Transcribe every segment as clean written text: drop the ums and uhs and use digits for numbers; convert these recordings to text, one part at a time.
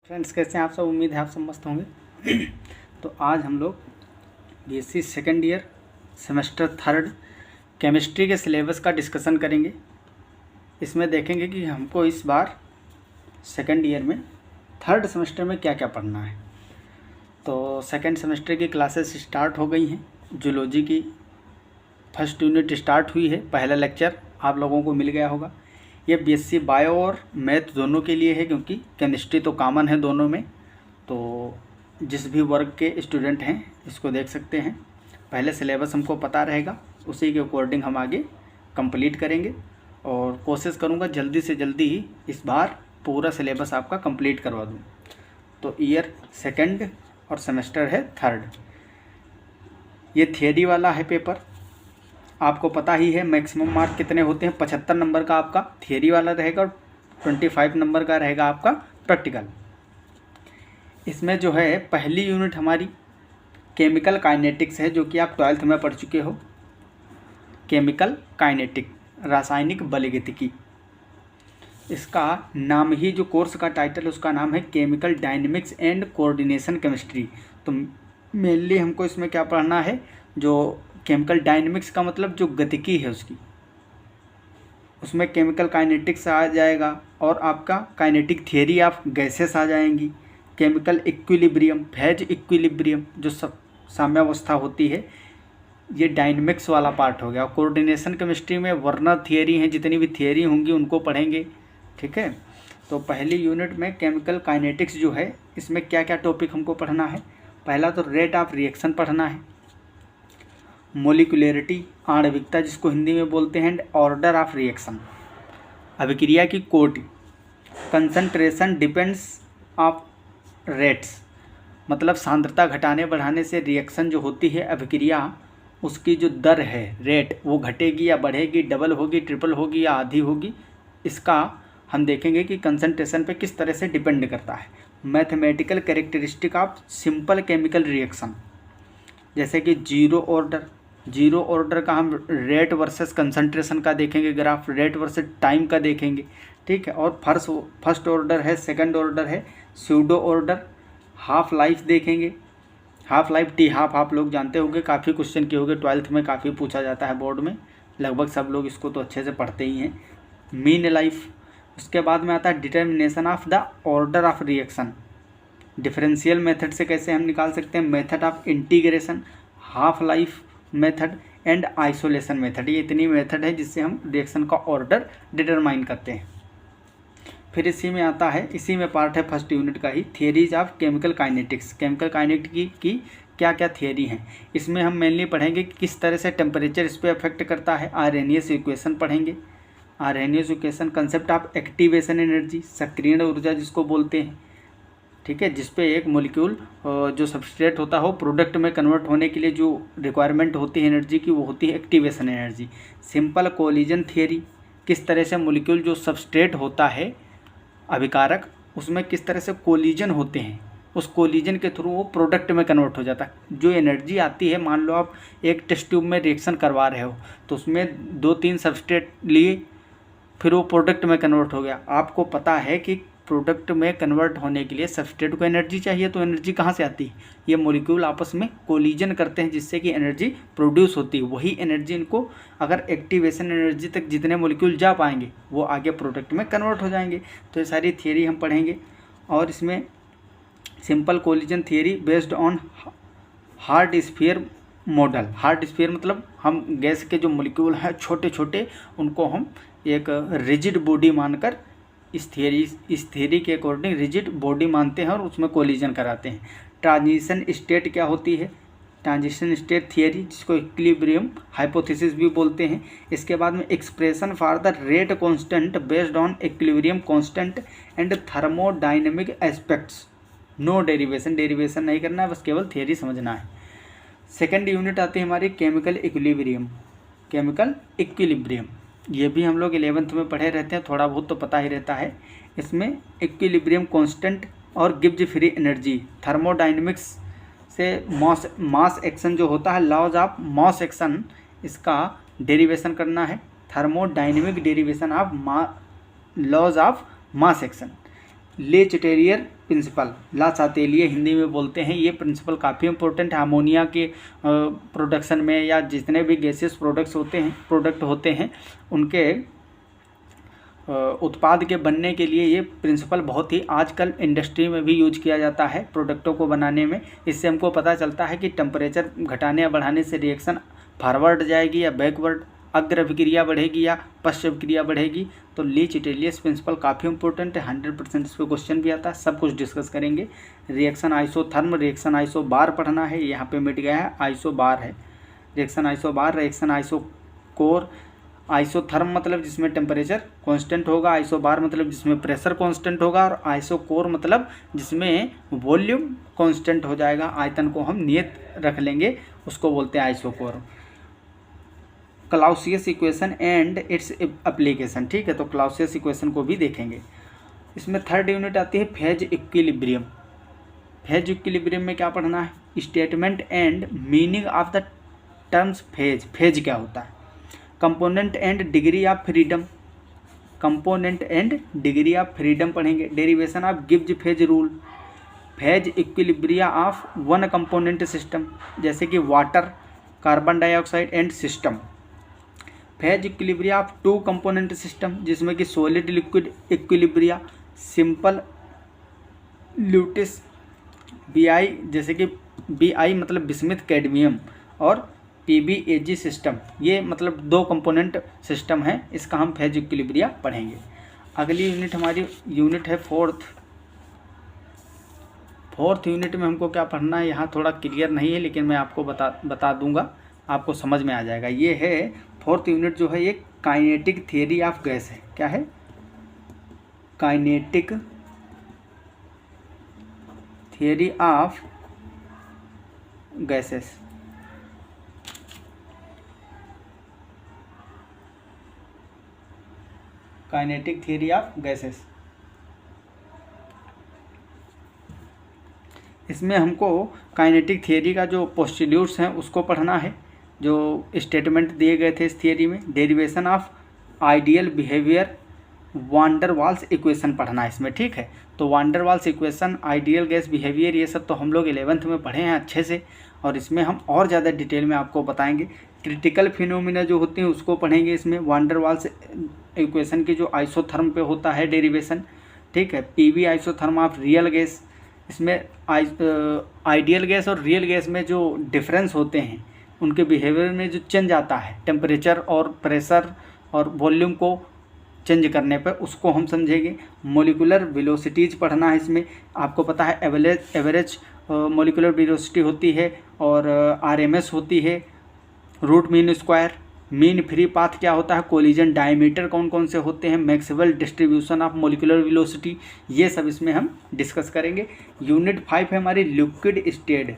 Friends, कैसे हैं आप सब। उम्मीद है आप सब मस्त होंगे। तो आज हम लोग BSc second year semester third chemistry के सिलेबस का डिस्कशन करेंगे। इसमें देखेंगे कि हमको इस बार सेकेंड ईयर में थर्ड सेमेस्टर में क्या क्या पढ़ना है। तो सेकेंड सेमेस्टर की क्लासेस स्टार्ट हो गई हैं। जूलॉजी की फर्स्ट यूनिट स्टार्ट हुई है। पहला लेक्चर आप लोगों को मिल गया होगा। ये बीएससी बायो और मैथ दोनों के लिए है, क्योंकि केमिस्ट्री तो कॉमन है दोनों में। तो जिस भी वर्ग के स्टूडेंट हैं इसको देख सकते हैं। पहले सिलेबस हमको पता रहेगा, उसी के अकॉर्डिंग हम आगे कंप्लीट करेंगे। और कोशिश करूँगा जल्दी से जल्दी ही इस बार पूरा सिलेबस आपका कंप्लीट करवा दूँ। तो ईयर सेकेंड और सेमेस्टर है थर्ड। ये थियरी वाला है पेपर। आपको पता ही है मैक्सिमम मार्क कितने होते हैं। 75 नंबर का आपका थियरी वाला रहेगा और 25 नंबर का रहेगा आपका प्रैक्टिकल। इसमें जो है पहली यूनिट हमारी केमिकल काइनेटिक्स है, जो कि आप 12th में पढ़ चुके हो। केमिकल काइनेटिक, रासायनिक बलगतिकी। इसका नाम ही, जो कोर्स का टाइटल उसका नाम है chemical dynamics and coordination chemistry. तो मेनली हमको इसमें क्या पढ़ना है, जो केमिकल डायनेमिक्स का मतलब जो गतिकी है उसकी, उसमें केमिकल काइनेटिक्स आ जाएगा। और आपका काइनेटिक थियरी ऑफ गैसेस आ जाएंगी। केमिकल इक्विलिब्रियम, फेज इक्विलिब्रियम जो सब साम्यावस्था होती है, ये डायनेमिक्स वाला पार्ट हो गया। कोऑर्डिनेशन केमिस्ट्री में वर्नर थियरी हैं, जितनी भी थियरी होंगी उनको पढ़ेंगे। ठीक है। तो पहली यूनिट में केमिकल काइनेटिक्स जो है, इसमें क्या क्या टॉपिक हमको पढ़ना है। पहला तो रेट ऑफ रिएक्शन पढ़ना है, मोलिकुलरिटी आणविकता जिसको हिंदी में बोलते हैं, एंड ऑर्डर ऑफ रिएक्शन, अभिक्रिया की कोटि, कंसंट्रेशन डिपेंड्स ऑफ रेट्स, मतलब सांद्रता घटाने बढ़ाने से रिएक्शन जो होती है अभिक्रिया, उसकी जो दर है रेट, वो घटेगी या बढ़ेगी, डबल होगी, ट्रिपल होगी या आधी होगी। इसका हम देखेंगे कि कंसंट्रेशन पे किस तरह से डिपेंड करता है। Mathematical characteristic of simple chemical reaction, जैसे कि जीरो ऑर्डर का हम रेट वर्सेस कंसंट्रेशन का देखेंगे ग्राफ, रेट वर्सेस टाइम का देखेंगे। ठीक है। और फर्स्ट ऑर्डर है, सेकंड ऑर्डर है, स्यूडो ऑर्डर, हाफ लाइफ देखेंगे। हाफ लाइफ टी हाफ आप लोग जानते होंगे, काफ़ी क्वेश्चन किए होंगे 12th में, काफ़ी पूछा जाता है बोर्ड में, लगभग सब लोग इसको तो अच्छे से पढ़ते ही हैं। मीन लाइफ, उसके बाद में आता है determination of the order of reaction, differential method से कैसे हम निकाल सकते हैं, method of integration, half life method and isolation method. ये इतनी मेथड है जिससे हम रिएक्शन का ऑर्डर डिटरमाइन करते हैं। फिर इसी में आता है, इसी में पार्ट है फर्स्ट यूनिट का ही, theories of chemical kinetics. Chemical kinetics की क्या क्या थियरी हैं। इसमें हम मेनली पढ़ेंगे कि किस तरह से टेम्परेचर इस पर अफेक्ट करता है। आर्हेनियस इक्वेशन पढ़ेंगे। Arrhenius equation, concept of activation energy, सक्रियण ऊर्जा जिसको बोलते हैं। ठीक है। जिस पे एक मॉलिक्यूल जो सबस्ट्रेट होता है वो प्रोडक्ट में कन्वर्ट होने के लिए जो रिक्वायरमेंट होती है एनर्जी की, वो होती है activation energy. Simple collision theory, किस तरह से मॉलिक्यूल जो सबस्ट्रेट होता है अभिकारक, उसमें किस तरह से कोलिजन होते हैं, उस कोलिजन के थ्रू वो प्रोडक्ट में कन्वर्ट हो जाता है। जो एनर्जी आती है, मान लो आप एक टेस्ट ट्यूब में रिएक्शन करवा रहे हो, तो उसमें 2-3 सबस्ट्रेट लिए, फिर वो प्रोडक्ट में कन्वर्ट हो गया। आपको पता है कि प्रोडक्ट में कन्वर्ट होने के लिए सबस्ट्रेट को एनर्जी चाहिए, तो एनर्जी कहाँ से आती है, ये मॉलिक्यूल आपस में कोलिजन करते हैं जिससे कि एनर्जी प्रोड्यूस होती है। वही एनर्जी इनको, अगर एक्टिवेशन एनर्जी तक जितने मॉलिक्यूल जा पाएंगे वो आगे प्रोडक्ट में कन्वर्ट हो जाएंगे। तो ये सारी थियरी हम पढ़ेंगे। और इसमें simple collision theory based on hard sphere model. Hard sphere मतलब हम गैस के जो मॉलिक्यूल हैं छोटे छोटे, उनको हम एक रिजिड बॉडी मानकर इस थियरी के अकॉर्डिंग रिजिड बॉडी मानते हैं और उसमें कोलिजन कराते हैं। ट्रांजिशन स्टेट क्या होती है, ट्रांजिशन स्टेट थियरी जिसको इक्विलिब्रियम हाइपोथेसिस भी बोलते हैं। इसके बाद में expression for the rate constant based on equilibrium constant and thermodynamic aspects. No derivation, derivation नहीं करना है, बस केवल थियरी समझना है। सेकेंड यूनिट आती है हमारी केमिकल इक्विलिब्रियम। केमिकल इक्विलिब्रियम ये भी हम लोग 11th में पढ़े रहते हैं, थोड़ा बहुत तो पता ही रहता है। इसमें इक्विलिब्रियम कांस्टेंट और गिब्स फ्री एनर्जी, थर्मोडायनेमिक्स से मास एक्शन जो होता है, लॉज ऑफ मास एक्शन, इसका डेरिवेशन करना है। Thermodynamic derivation of laws of mass action. Le Chatelier principal, ला चातेलिए हिंदी में बोलते हैं। ये प्रिंसिपल काफ़ी इंपॉर्टेंट है अमोनिया के प्रोडक्शन में, या जितने भी गैसेस प्रोडक्ट होते हैं उनके उत्पाद के बनने के लिए ये प्रिंसिपल बहुत ही आजकल इंडस्ट्री में भी यूज किया जाता है प्रोडक्टों को बनाने में। इससे हमको पता चलता है कि टेम्परेचर घटाने या बढ़ाने से रिएक्शन फॉरवर्ड जाएगी या बैकवर्ड, अग्र अभिक्रिया बढ़ेगी या पश्च अभिक्रिया बढ़ेगी। तो ली चिटेलियस प्रिंसिपल काफ़ी इंपॉर्टेंट है, 100% इस पर क्वेश्चन भी आता है, सब कुछ डिस्कस करेंगे। रिएक्शन आइसोथर्म, रिएक्शन आइसोबार पढ़ना है, यहाँ पे मिट गया है, आइसोबार है। Reaction isobar, reaction isochore. Isotherm मतलब जिसमें टेम्परेचर कांस्टेंट होगा, आइसोबार मतलब जिसमें प्रेशर कांस्टेंट होगा, और आइसोकोर मतलब जिसमें वॉल्यूम कांस्टेंट हो जाएगा, आयतन को हम नियत रख लेंगे, उसको बोलते हैं isochore. Clausius equation and its application, ठीक है, तो क्लाउसियस इक्वेशन को भी देखेंगे। इसमें थर्ड यूनिट आती है फेज इक्विलिब्रियम। फेज इक्विलिब्रियम में क्या पढ़ना है? Statement and meaning of the terms phase. Phase क्या होता है? Component and degree of freedom, component and degree of freedom पढ़ेंगे। Derivation of Gibbs phase rule. Phase equilibria of one component system, जैसे कि water, carbon dioxide and system. Phase equilibria of two component system, जिसमें कि solid liquid equilibria, simple ल्यूटिस, BI, जैसे कि BI मतलब bismuth cadmium, और PBAG सिस्टम, ये मतलब दो कंपोनेंट सिस्टम है, इसका हम फेज इक्विलिब्रिया पढ़ेंगे। अगली यूनिट हमारी यूनिट है फोर्थ यूनिट में हमको क्या पढ़ना है, यहाँ थोड़ा क्लियर नहीं है, लेकिन मैं आपको बता दूंगा, आपको समझ में आ जाएगा। ये है फोर्थ यूनिट जो है, ये काइनेटिक थियरी ऑफ गैस है। क्या है? Kinetic theory of gases. Kinetic theory of gases, इसमें हमको काइनेटिक थियरी का जो पोस्टिल्यूट्स हैं उसको पढ़ना है, जो स्टेटमेंट दिए गए थे इस थियरी में। Derivation of ideal behaviour, van der Waals equation पढ़ना है इसमें, ठीक है। तो van der Waals equation, ideal gas behaviour, ये सब तो हम लोग 11th में पढ़े हैं अच्छे से, और इसमें हम और ज़्यादा डिटेल में आपको बताएंगे। क्रिटिकल फिनोमिना जो होते हैं उसको पढ़ेंगे इसमें। वांडर वाल्स इक्वेशन की जो आइसोथर्म पे होता है डेरिवेशन, ठीक है। PV isotherm of real gas, इसमें आइडियल गैस और रियल गैस में जो डिफरेंस होते हैं, उनके बिहेवियर में जो चेंज आता है टेम्परेचर और प्रेशर और वॉल्यूम को चेंज करने पर, उसको हम समझेंगे। मोलिकुलर वेलोसिटीज़ पढ़ना है इसमें। आपको पता है एवरेज मोलिकुलर वेलोसिटी होती है, और RMS होती है, root mean square. Mean free path क्या होता है? कोलिजन डायमीटर कौन कौन से होते हैं, Maxwell distribution of molecular velocity, ये सब इसमें हम डिस्कस करेंगे। यूनिट 5 है हमारी लिक्विड स्टेट।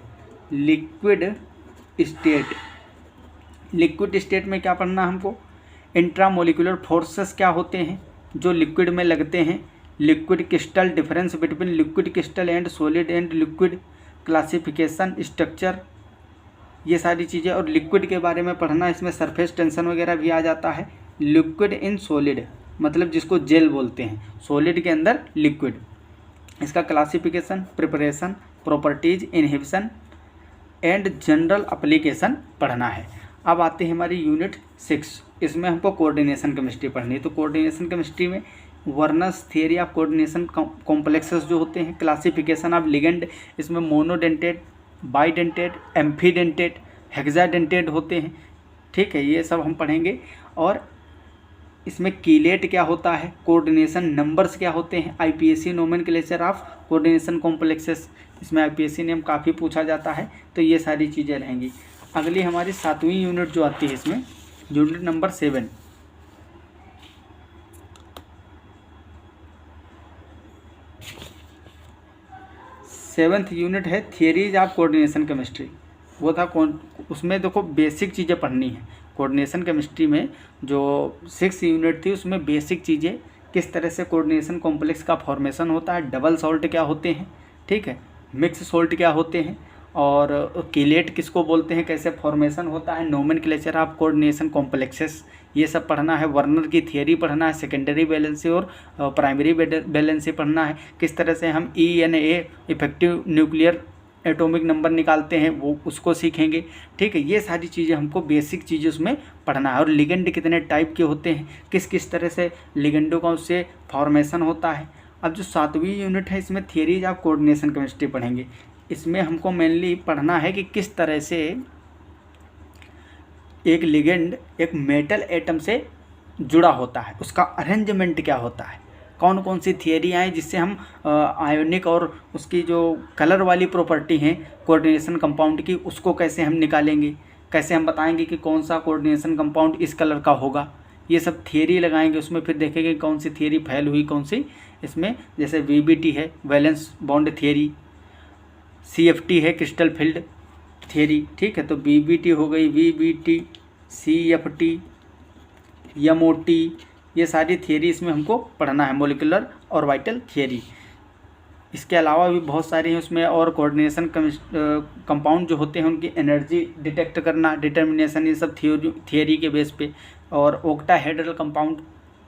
लिक्विड स्टेट में क्या पढ़ना हमको? इंट्रामोलिकुलर फोर्सेस क्या होते हैं जो लिक्विड में लगते हैं, liquid crystal, difference between liquid crystal and solid and liquid, classification, structure, ये सारी चीज़ें। और लिक्विड के बारे में पढ़ना, इसमें सरफेस टेंशन वगैरह भी आ जाता है। लिक्विड इन सॉलिड मतलब जिसको जेल बोलते हैं, सॉलिड के अंदर लिक्विड, इसका classification, preparation, properties, inhibition and general application पढ़ना है। अब आते हैं हमारी यूनिट 6, इसमें हमको कोऑर्डिनेशन केमिस्ट्री पढ़नी है। तो कोऑर्डिनेशन केमिस्ट्री में वर्नस थियरी ऑफ कोऑर्डिनेशन कॉम्प्लेक्सेस जो होते हैं, क्लासिफिकेशन ऑफ लिगेंड, इसमें मोनोडेंटेट, बाइडेंटेट, एम्फीडेंटेट, हेक्साडेंटेट होते हैं, ठीक है, ये सब हम पढ़ेंगे। और इसमें कीलेट क्या होता है, कोऑर्डिनेशन नंबर्स क्या होते हैं, IPSC nomenclature of coordination complexes, इसमें IPSC नेम काफ़ी पूछा जाता है, तो ये सारी चीज़ें रहेंगी। अगली हमारी 7वीं यूनिट जो आती है, इसमें यूनिट नंबर 7, सेवन्थ यूनिट है थियरीज ऑफ कोऑर्डिनेशन केमिस्ट्री। वो था कौन, उसमें देखो बेसिक चीज़ें पढ़नी है कोऑर्डिनेशन केमिस्ट्री में। जो 6 यूनिट थी उसमें बेसिक चीज़ें, किस तरह से कोऑर्डिनेशन कॉम्प्लेक्स का फॉर्मेशन होता है, डबल सॉल्ट क्या होते हैं, ठीक है, मिक्स सॉल्ट क्या होते हैं, और कीलेट किसको बोलते हैं, कैसे फॉर्मेशन होता है, नोमेनक्लेचर ऑफ कोऑर्डिनेशन कॉम्प्लेक्सेस, ये सब पढ़ना है। वर्नर की थियरी पढ़ना है, सेकेंडरी वैलेंसी और प्राइमरी वैलेंसी पढ़ना है, किस तरह से हम ENA effective nuclear atomic number निकालते हैं वो उसको सीखेंगे। ठीक है, ये सारी चीज़ें हमको बेसिक चीज़ें उसमें पढ़ना है। और लिगेंड कितने टाइप के होते हैं, किस किस तरह से लिगेंडों का उससे फॉर्मेशन होता है। अब जो 7वीं यूनिट है इसमें थियरीज ऑफ कोऑर्डिनेशन केमिस्ट्री पढ़ेंगे। इसमें हमको मेनली पढ़ना है कि किस तरह से एक लिगेंड एक मेटल एटम से जुड़ा होता है, उसका अरेंजमेंट क्या होता है, कौन कौन सी थियरियाँ हैं जिससे हम आयोनिक और उसकी जो कलर वाली प्रॉपर्टी हैं कोऑर्डिनेशन कंपाउंड की, उसको कैसे हम निकालेंगे, कैसे हम बताएंगे कि कौन सा कोऑर्डिनेशन कंपाउंड इस कलर का होगा। ये सब थियरी लगाएंगे उसमें, फिर देखेंगे कौन सी थियरी फेल हुई कौन सी इसमें। जैसे VBT है वैलेंस बॉन्ड थियरी, CFT है क्रिस्टल फील्ड थियरी। ठीक है, तो VBT हो गई, VBT, CFT, MOT, ये सारी थियरी इसमें हमको पढ़ना है, मोलिकुलर और वाइटल थियरी। इसके अलावा भी बहुत सारी हैं उसमें, और कोऑर्डिनेशन कंपाउंड जो होते हैं उनकी एनर्जी डिटेक्ट करना, डिटर्मिनेशन, ये सब थियरी के बेस पे। और ऑक्टाहेड्रल कंपाउंड,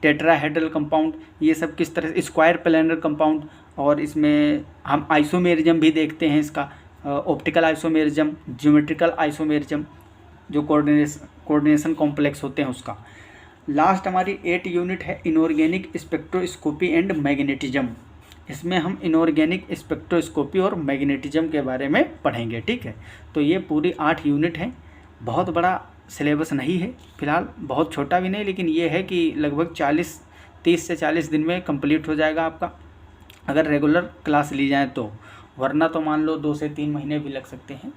टेट्राहेड्रल कंपाउंड, ये सब किस तरह से, स्क्वायर प्लेनर कंपाउंड, और इसमें हम आइसोमेरिज्म भी देखते हैं इसका, ऑप्टिकल आइसोमेरिज्म, ज्योमेट्रिकल आइसोमेरिज्म, जो कोऑर्डिनेशन कॉम्प्लेक्स होते हैं उसका। लास्ट हमारी 8 यूनिट है इनऑर्गेनिक स्पेक्ट्रोस्कोपी एंड मैग्नेटिज्म। इसमें हम इनऑर्गेनिक स्पेक्ट्रोस्कोपी और मैग्नेटिज्म के बारे में पढ़ेंगे। ठीक है, तो ये पूरी 8 यूनिट हैं। बहुत बड़ा सिलेबस नहीं है फिलहाल, बहुत छोटा भी नहीं, लेकिन ये है कि लगभग 30 से 40 दिन में कंप्लीट हो जाएगा आपका, अगर रेगुलर क्लास ली जाए तो। वरना तो मान लो 2 से 3 महीने भी लग सकते हैं।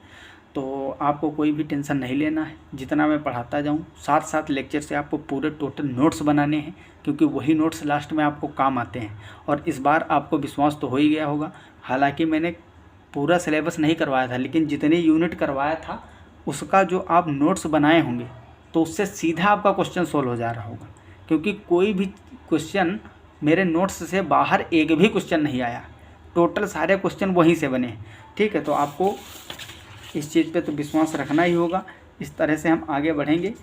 तो आपको कोई भी टेंशन नहीं लेना है, जितना मैं पढ़ाता जाऊँ, साथ साथ लेक्चर से आपको पूरे टोटल नोट्स बनाने हैं, क्योंकि वही नोट्स लास्ट में आपको काम आते हैं। और इस बार आपको विश्वास तो हो ही गया होगा, हालांकि मैंने पूरा सिलेबस नहीं करवाया था, लेकिन जितने यूनिट करवाया था उसका जो आप नोट्स बनाए होंगे तो उससे सीधा आपका क्वेश्चन सोल्व हो जा रहा होगा, क्योंकि कोई भी क्वेश्चन मेरे नोट्स से बाहर एक भी क्वेश्चन नहीं आया, टोटल सारे क्वेश्चन वहीं से बने। ठीक है, तो आपको इस चीज़ पे तो विश्वास रखना ही होगा। इस तरह से हम आगे बढ़ेंगे।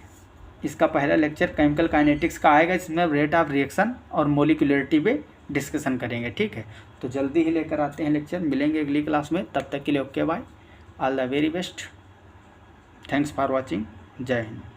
इसका पहला लेक्चर केमिकल काइनेटिक्स का आएगा, इसमें रेट ऑफ रिएक्शन और मोलिकुलरिटी पे डिस्कशन करेंगे। ठीक है, तो जल्दी ही लेकर आते हैं लेक्चर, मिलेंगे अगली क्लास में। तब तक के लिए okay bye, all the very best, thanks for watching, जय हिंद।